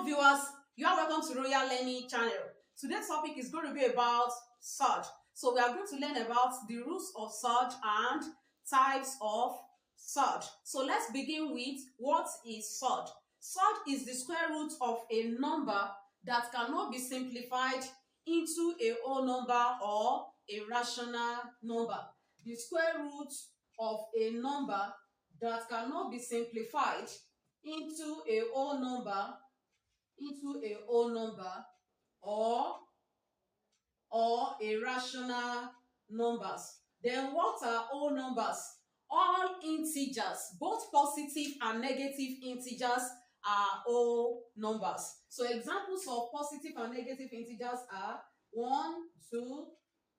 Hello viewers, you are welcome to Royal Learning Channel. Today's topic is going to be about surge. So we are going to learn about the rules of surge and types of surge. So let's begin with what is surge. Surge is the square root of a number that cannot be simplified into a whole number or a rational number. The square root of a number that cannot be simplified into a whole number or a rational numbers. Then what are whole numbers? All integers, both positive and negative integers, are whole numbers. So examples of positive and negative integers are 1, 2,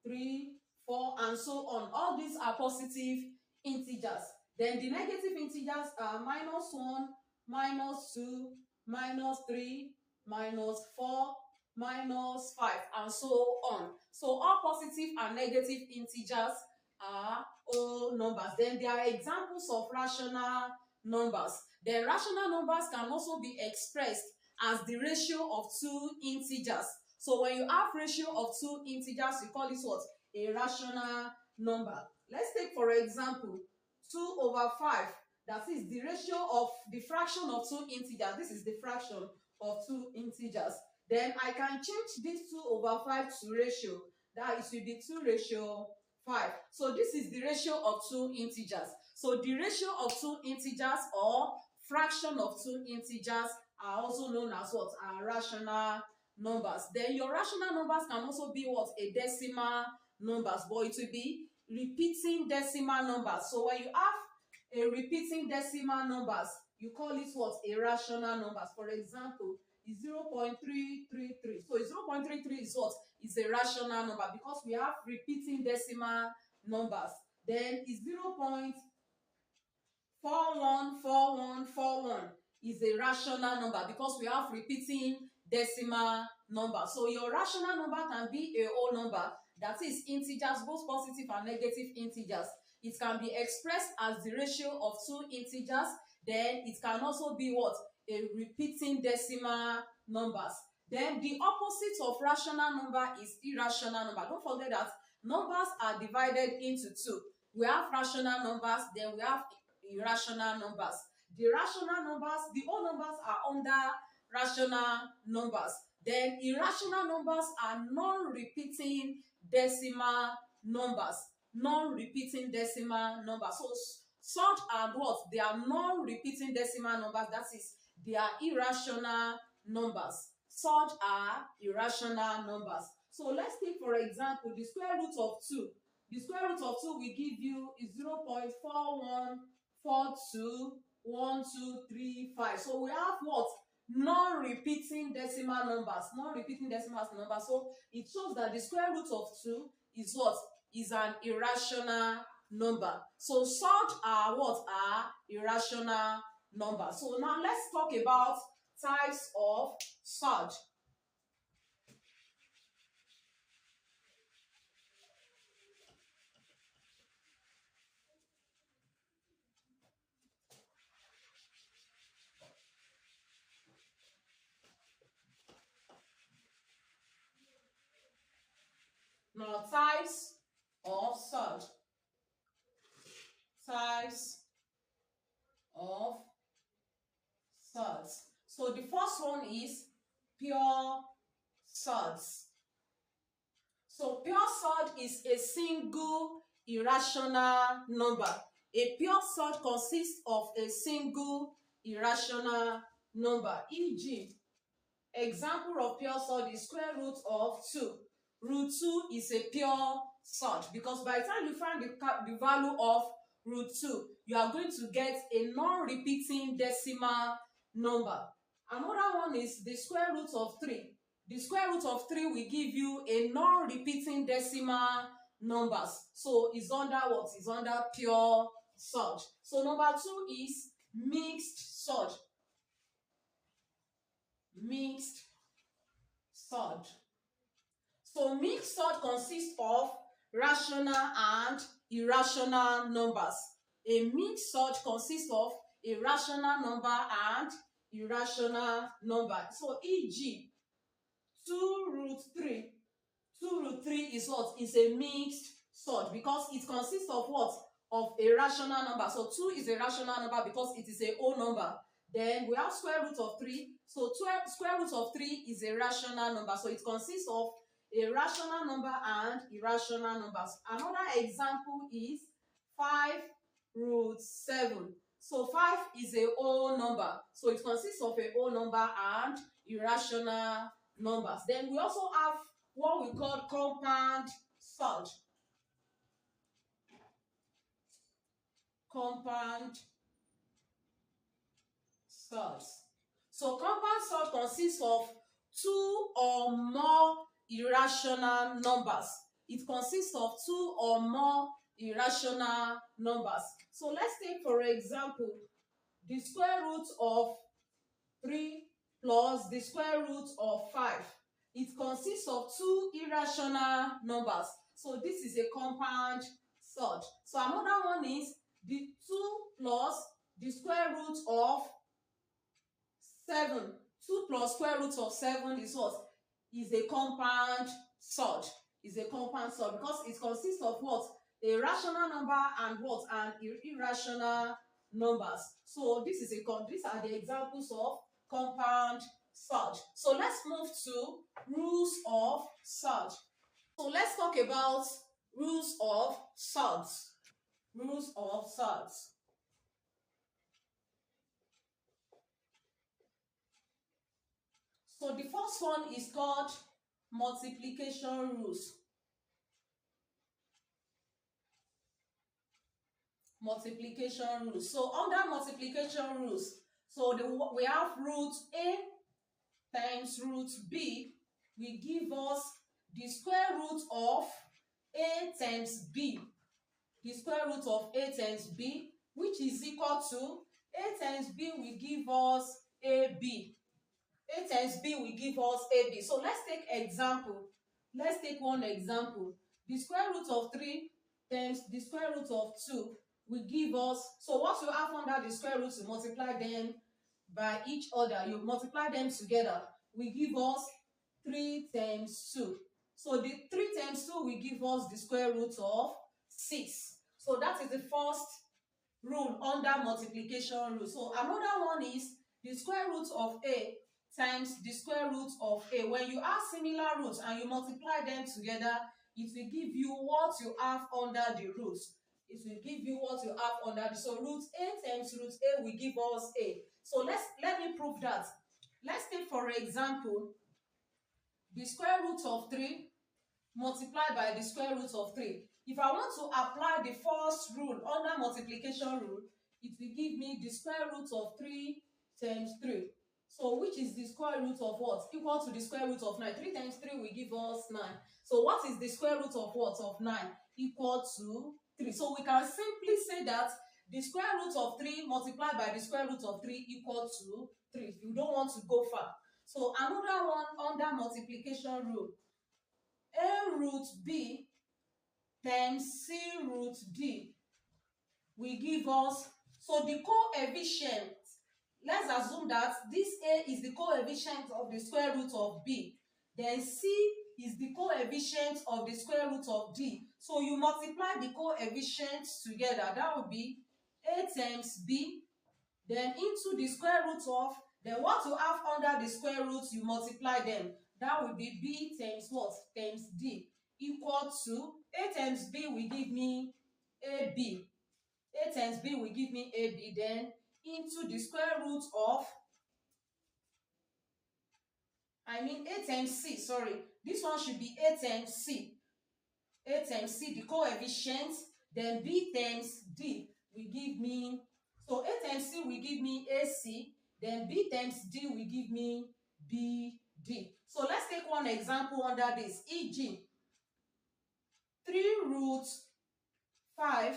3, 4, and so on. All these are positive integers. Then the negative integers are -1, -2, -3, -4, -5, and so on. So all positive and negative integers are whole numbers. Then there are examples of rational numbers. The rational numbers can also be expressed as the ratio of two integers. So when you have ratio of two integers, you call this what? A rational number. Let's take for example 2/5. That is the ratio of the fraction of two integers. This is the fraction of two integers. Then I can change this 2/5 to ratio. That it will be 2/5. So this is the ratio of two integers. So the ratio of two integers or fraction of two integers are also known as what? Are rational numbers. Then your rational numbers can also be what? A decimal numbers, but it will be repeating decimal numbers. So when you have a repeating decimal numbers, you call it what? A rational numbers. For example, is 0.333. So 0.33 is what? Is a rational number because we have repeating decimal numbers. Then is 0.414141 is a rational number because we have repeating decimal number. So your rational number can be a whole number, that is integers, both positive and negative integers. It can be expressed as the ratio of two integers. Then it can also be what? A repeating decimal numbers. Then the opposite of rational number is irrational number. Don't forget that numbers are divided into two. We have rational numbers, then we have irrational numbers. The rational numbers, the whole numbers are under rational numbers. Then irrational numbers are non-repeating decimal numbers. Non-repeating decimal numbers. So such are what? They are non-repeating decimal numbers. That is, they are irrational numbers. Such are irrational numbers. So let's take for example the square root of 2. The square root of 2 will give you is 0.41421235. So we have what? Non-repeating decimal numbers. Non-repeating decimal numbers. So it shows that the square root of 2 is what? Is an irrational number. So such are what? Are irrational numbers. So now let's talk about types of surge. Now types of surge. Types of surge. So the first one is pure surge. So pure surge is a single irrational number. A pure surge consists of a single irrational number. E.g., example of pure surge is square root of 2. Root 2 is a pure surge because by the time you find the value of root 2, you are going to get a non-repeating decimal number. Another one is the square root of 3. The square root of 3 will give you a non-repeating decimal numbers. So it's under what? It's under pure surge. So number 2 is mixed surge. Mixed surge. So mixed surge consists of rational and irrational numbers. A mixed surge consists of a rational number and irrational number. So e.g., 2 root 3. 2 root 3 is what? Is a mixed surd because it consists of what? Of a rational number. So 2 is a rational number because it is a whole number. Then we have square root of 3. So square root of 3 is a rational number. So it consists of a rational number and irrational numbers. Another example is 5 root 7. So 5 is a whole number. So it consists of a whole number and irrational numbers. Then we also have what we call compound surd. Compound surds. So compound surd consists of two or more irrational numbers. It consists of two or more irrational numbers. So let's take, for example, the square root of 3 plus the square root of 5. It consists of two irrational numbers. So this is a compound surd. So another one is the 2 plus the square root of 7. 2 plus square root of 7 is what? Is a compound surd. Is a compound surd because it consists of what? A rational number and what? And irrational numbers. So these are the examples of compound surd. So let's move to rules of surd. So let's talk about rules of surds. Rules of surds. So the first one is called multiplication rules. Multiplication rules. So under multiplication rules, so we have root A times root B will give us the square root of A times B. The square root of A times B, which is equal to A times B will give us AB. A times B will give us AB. So let's take example. Let's take one example. The square root of 3 times the square root of 2 will give us, so what you have under the square root, you multiply them by each other. You multiply them together, will give us 3 times 2. So the 3 times 2 will give us the square root of 6. So that is the first rule under multiplication rule. So another one is the square root of A times the square root of A. When you have similar roots and you multiply them together, it will give you what you have under the roots. It will give you what you have under the, so root A times root A will give us A. So let me prove that. Let's take, for example, the square root of 3 multiplied by the square root of 3. If I want to apply the first rule under multiplication rule, it will give me the square root of 3 times 3. So which is the square root of what? Equal to the square root of 9. 3 times 3 will give us 9. So what is the square root of what? Of 9? Equal to 3. So we can simply say that the square root of 3 multiplied by the square root of 3 equal to 3. You don't want to go far. So another one under multiplication rule. A root B times C root D will give us, so the coefficient, let's assume that this A is the coefficient of the square root of B, then C is the coefficient of the square root of D. So you multiply the coefficients together, that would be A times B, then into the square root of, then what you have under the square root, you multiply them. That will be B times what? Times D, equal to A times B will give me AB. A times B will give me AB, then into the square root of, A times C, sorry. This one should be A times C. A times C, the coefficient, then B times D will give me, so A times C will give me AC, then B times D will give me BD. So let's take one example under this, e.g., 3 root 5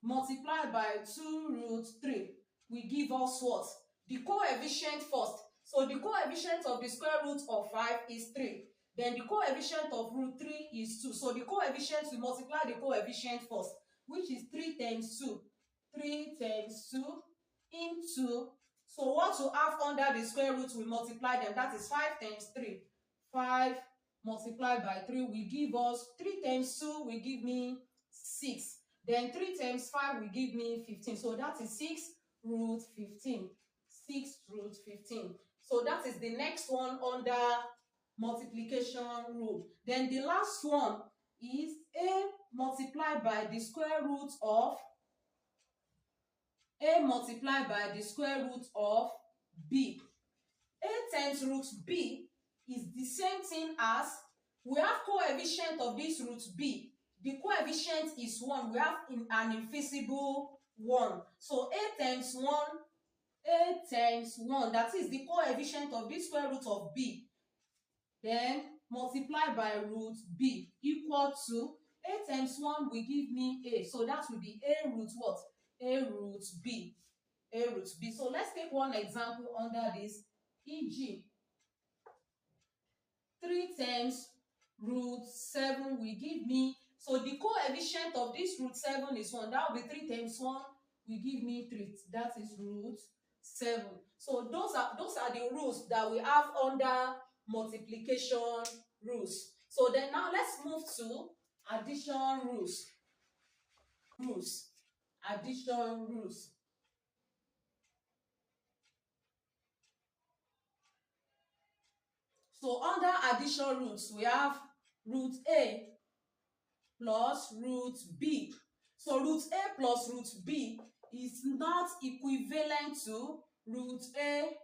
multiplied by 2 root 3 will give us what? The coefficient first. So the coefficient of the square root of 5 is 3. Then the coefficient of root 3 is 2. So the coefficient, we multiply the coefficient first, which is 3 times 2. 3 times 2 into So what you have under the square root, we multiply them. That is 5 times 3. 5 multiplied by 3 will give us 3 times 2 will give me 6. Then 3 times 5 will give me 15. So that is 6 root 15. 6 root 15. So that is the next one under multiplication rule. Then the last one is a multiplied by the square root of b. A times root b is the same thing as, we have coefficient of this root b. The coefficient is 1. We have an invisible 1. So a times 1, that is the coefficient of the square root of b, then multiply by root b, equal to a times 1 will give me a. So that will be a root what? A root b. A root b. So let's take one example under this, e.g. 3 times root 7 will give me, so the coefficient of this root 7 is 1. That will be 3 times 1 will give me 3. That is root 7. So those are the rules that we have under multiplication rules. So then now let's move to addition rules. Addition rules. So under addition rules, we have root a plus root b. So root a plus root b is not equivalent to root a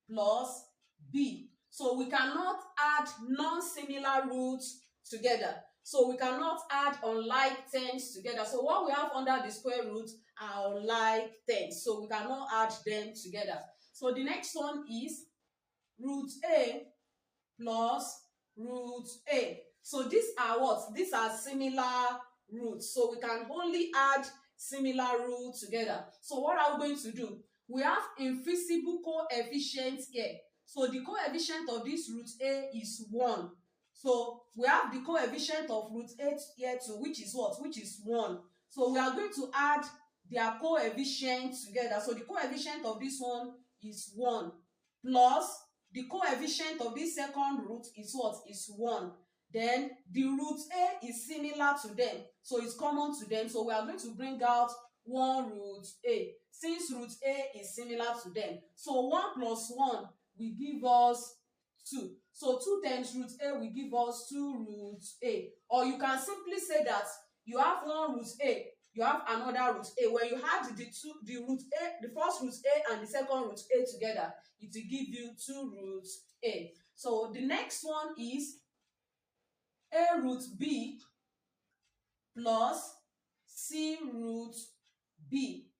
plus b. So we cannot add non-similar roots together. So we cannot add unlike terms together. So what we have under the square root are unlike terms. So we cannot add them together. So the next one is root a plus root a. So these are what? These are similar roots. So we can only add similar roots together. So what are we going to do? We have invisible coefficients here. So the coefficient of this root a is 1. So we have the coefficient of root a here too, which is what? Which is 1. So we are going to add their coefficients together. So the coefficient of this one is 1 plus the coefficient of this second root is what? Is 1. Then the root a is similar to them, so it's common to them. So we are going to bring out 1 root a, since root a is similar to them. So 1 plus 1 will give us 2. So 2 times root a will give us 2 root a. Or you can simply say that you have 1 root a, you have another root a. When you add the root a, the first root a and the second root a together, it will give you 2 root a. So the next one is a root b plus c root b.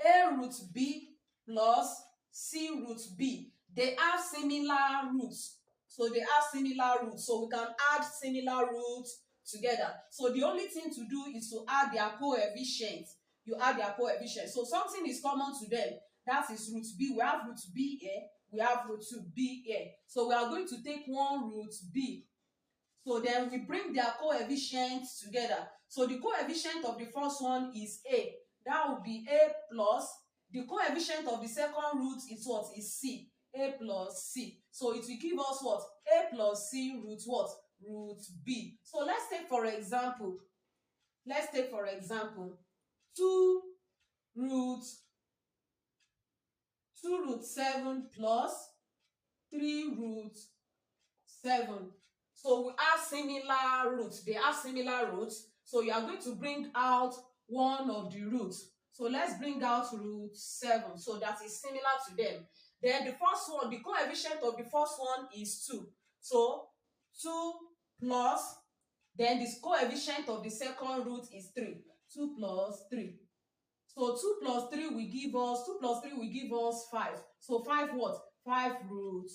A root b plus c root b. They have similar roots. So we can add similar roots together. So the only thing to do is to add their coefficients. You add their coefficients. So something is common to them. That is root b. We have root b here. We have root 2b here. So we are going to take 1 root b. So then we bring their coefficients together. So the coefficient of the first one is a. That will be a plus. The coefficient of the second root is what? Is c. A plus c. So it will give us what? A plus c root what? Root b. So let's take for example. 2 root 7 plus 3 root 7. So we have similar roots. They have similar roots. So you are going to bring out one of the roots. So let's bring out root 7. So that is similar to them. Then the first one, the coefficient of the first one is 2. So 2 plus, then the coefficient of the second root is 3. 2 plus 3. So 2 plus 3 will give us 5. So 5 what? 5 root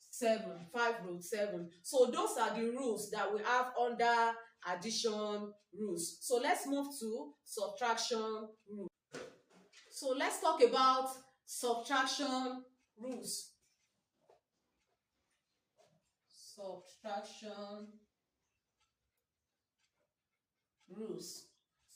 7. 5 root 7. So those are the rules that we have under addition rules. So let's move to subtraction rules. So let's talk about subtraction rules. Subtraction rules.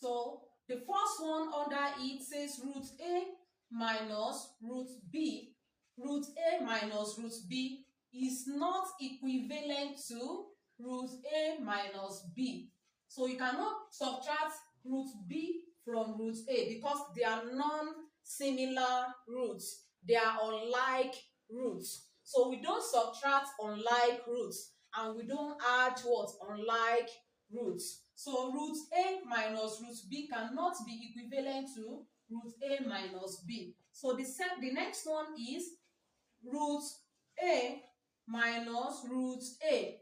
So the first one under it says root a minus root b, root a minus root b is not equivalent to root a minus b. So you cannot subtract root b from root a because they are non-similar roots. They are unlike roots. So we don't subtract unlike roots and we don't add what? Unlike roots. So root a minus root b cannot be equivalent to root a minus b. So the next one is root a minus root a.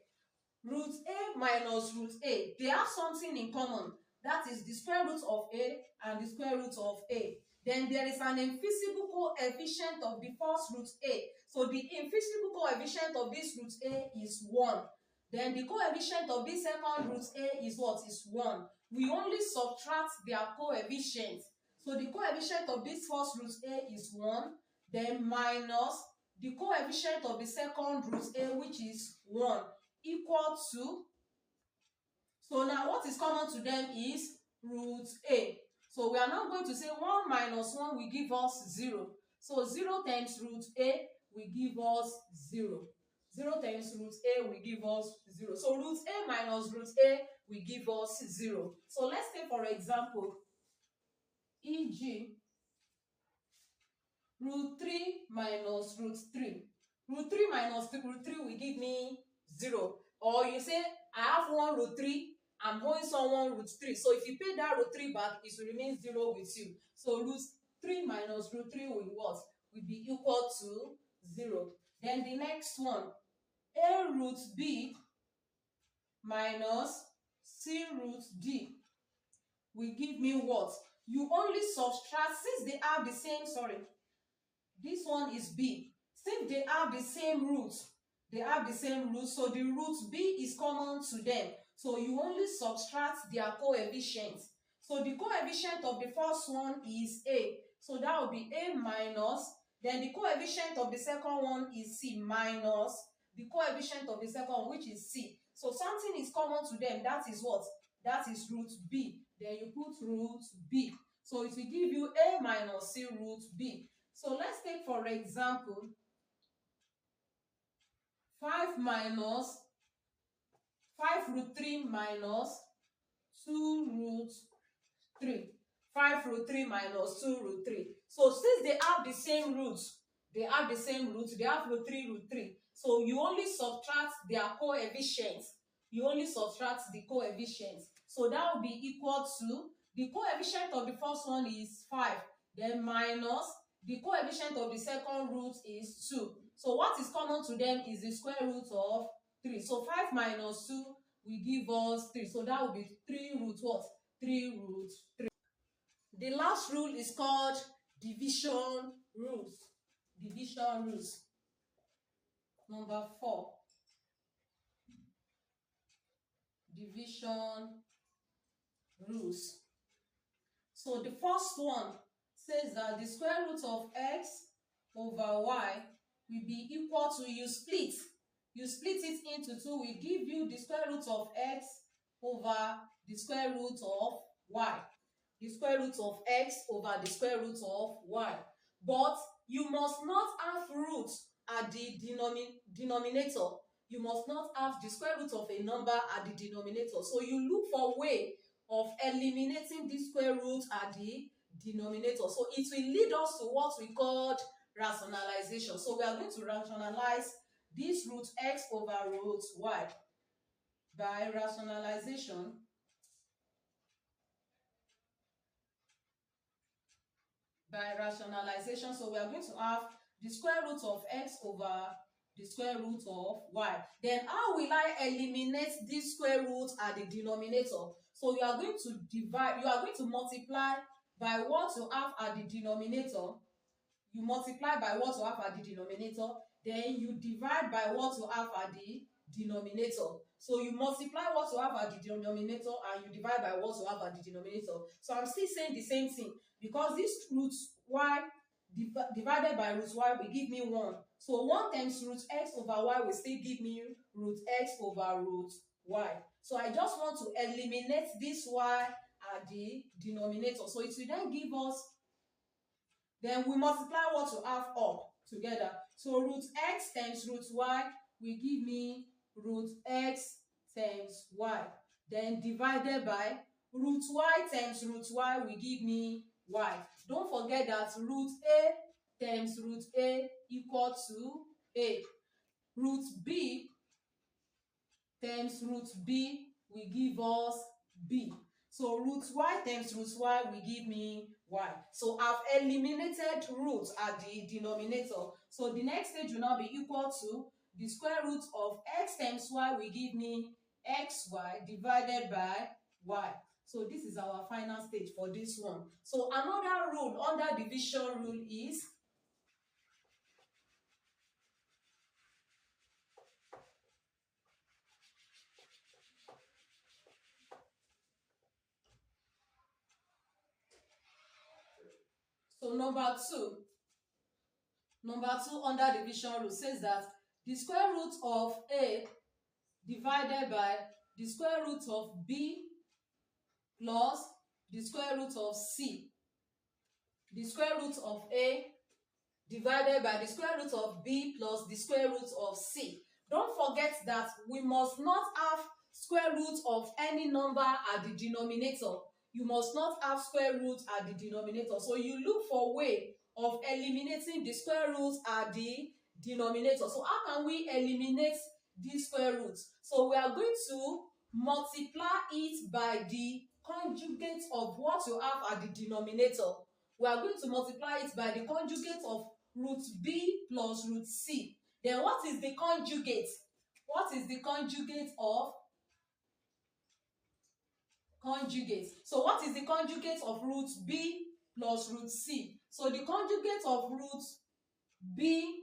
Root a minus root a, they have something in common. That is the square root of a and the square root of a. Then there is an invisible coefficient of the first root a. So the invisible coefficient of this root a is 1. Then the coefficient of this second root a is what? Is 1. We only subtract their coefficients. So the coefficient of this first root a is 1, then minus the coefficient of the second root a, which is 1, equal to, so now what is common to them is root a. So we are now going to say 1 minus 1 will give us 0. So 0 times root a will give us 0. 0 times root a will give us 0. So root a minus root a will give us 0. So let's take for example, e.g. root 3 minus root 3. Root 3 minus root 3 will give me 0. Or you say, I have 1 root 3, I'm owing someone root 3. So if you pay that root 3 back, it will remain 0 with you. So root 3 minus root 3 will what? Will be equal to 0. Then the next one, a root b minus c root d will give me what? You only subtract, since they have the same, this one is b. Since they have the same root, so the root b is common to them. So you only subtract their coefficients. So the coefficient of the first one is a. So that will be a minus, then the coefficient of the second one is c minus the coefficient of the second one, which is c. So something is common to them. That is what? That is root b. Then you put root b. So it will give you a minus c root b. So let's take for example 5 root 3 minus 2 root 3. 5 root 3 minus 2 root 3. So since they have the same roots, they have root 3, root 3. So you only subtract their coefficients. You only subtract the coefficients. So that will be equal to, the coefficient of the first one is 5, then minus the coefficient of the second root is 2. So what is common to them is the square root of 3. So 5 minus 2 will give us 3. So that will be 3 root what? 3 root 3. The last rule is called division rules. Division rules. Number 4. Division rules. So the first one says that the square root of x over y will be equal to, you split it into 2, will give you the square root of x over the square root of y. The square root of x over the square root of y. But you must not have roots at the denominator. You must not have the square root of a number at the denominator. So you look for a way of eliminating this square root at the denominator. So it will lead us to what we called rationalization. So we are going to rationalize this root x over root y. By rationalization, so we are going to have the square root of x over the square root of y. Then how will I eliminate this square root at the denominator? So you are going to multiply by what you have at the denominator. You multiply by what you have at the denominator, then you divide by what you have at the denominator. So you multiply what you have at the denominator and you divide by what you have at the denominator. So I'm still saying the same thing, because this root y divided by root y will give me 1. So 1 times root x over y will still give me root x over root y. So I just want to eliminate this y at the denominator. So it will then give us Then we multiply what you have up together. So root x times root y will give me root x times y. Then divided by root y times root y will give me y. Don't forget that root a times root a equal to a. Root b times root b will give us b. So root y times root y will give me y. So I've eliminated root at the denominator. So the next stage will now be equal to the square root of x times y will give me xy divided by y. So this is our final stage for this one. So another rule under division rule is number two under division rule says that the square root of a divided by the square root of b plus the square root of c. The square root of a divided by the square root of b plus the square root of c. Don't forget that we must not have square root of any number at the denominator. You must not have square root at the denominator. So you look for way of eliminating the square root at the denominator. So how can we eliminate these square roots? So we are going to multiply it by the conjugate of what you have at the denominator. We are going to multiply it by the conjugate of root b plus root c. Then what is the conjugate? What is the conjugate of conjugate? So what is the conjugate of root b plus root c? So the conjugate of root b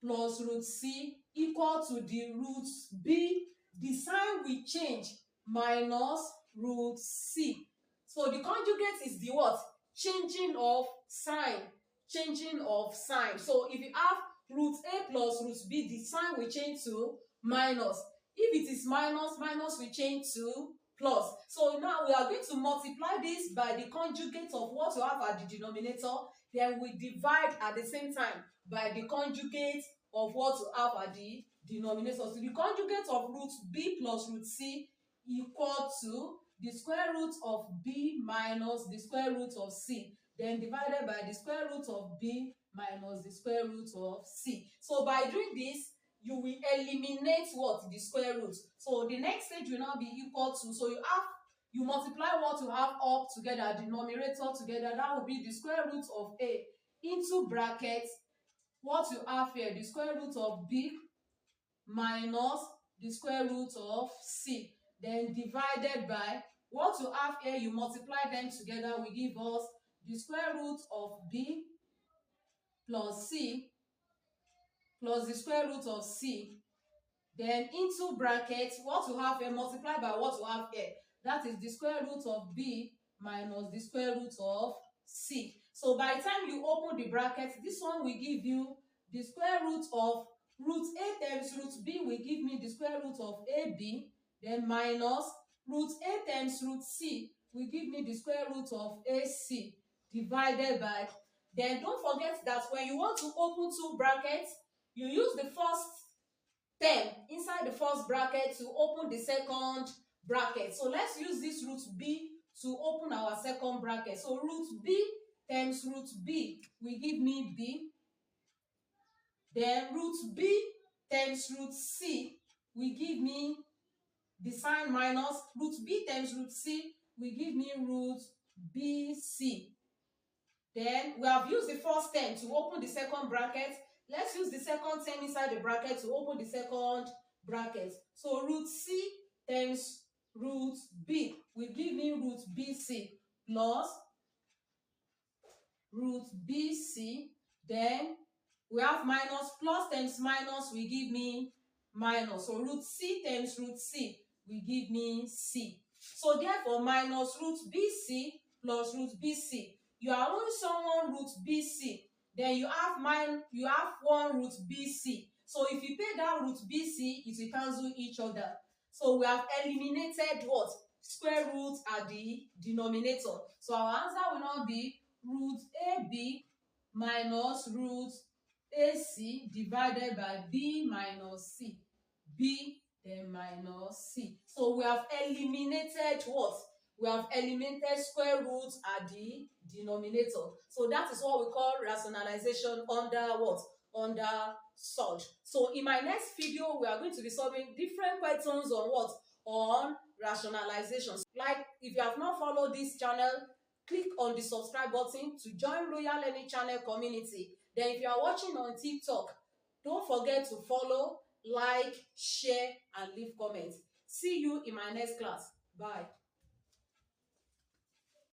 plus root c equal to the root b, the sign will change, minus root c. So the conjugate is the what? Changing of sign. Changing of sign. So if you have root a plus root b, the sign will change to minus. If it is minus, minus will change to plus. So now we are going to multiply this by the conjugate of what you have at the denominator. Then we divide at the same time by the conjugate of what you have at the denominator. So the conjugate of root b plus root c equal to the square root of b minus the square root of c, then divided by the square root of b minus the square root of c. So by doing this, you will eliminate what? The square root. So the next stage will now be equal to, so you multiply what you have up together, the numerator together, that will be the square root of a into brackets what you have here, the square root of b minus the square root of c, then divided by what you have here, you multiply them together, will give us the square root of b plus c plus the square root of c, then into brackets what you have here, multiply by what you have here, that is the square root of b minus the square root of c. So by the time you open the bracket, this one will give you the square root of root a times root b will give me the square root of ab, then minus root a times root c will give me the square root of ac, divided by, then don't forget that when you want to open two brackets, you use the first term inside the first bracket to open the second bracket. So let's use this root b to open our second bracket. So root b times root b will give me b, then root b times root c will give me the sign minus, root b times root c will give me root bc. Then we have used the first term to open the second bracket. Let's use the second term inside the bracket to open the second bracket. So root c times root b will give me root bc plus root bc. Then we have minus, plus times minus will give me minus. So root c times root c will give me c. So therefore minus root bc plus root bc. You are only someone root bc. Then you have one root bc. So if you pay that root bc, it will cancel each other. So we have eliminated what? Square root at the denominator. So our answer will now be root ab minus root AC divided by B minus C. B then minus C. So we have eliminated what? We have eliminated square roots at the denominator. So that is what we call rationalization under what? Under Surds. So in my next video, we are going to be solving different questions on what? On rationalizations. Like, if you have not followed this channel, click on the subscribe button to join Royal Learning Channel community. Then if you are watching on TikTok, don't forget to follow, like, share, and leave comments. See you in my next class. Bye.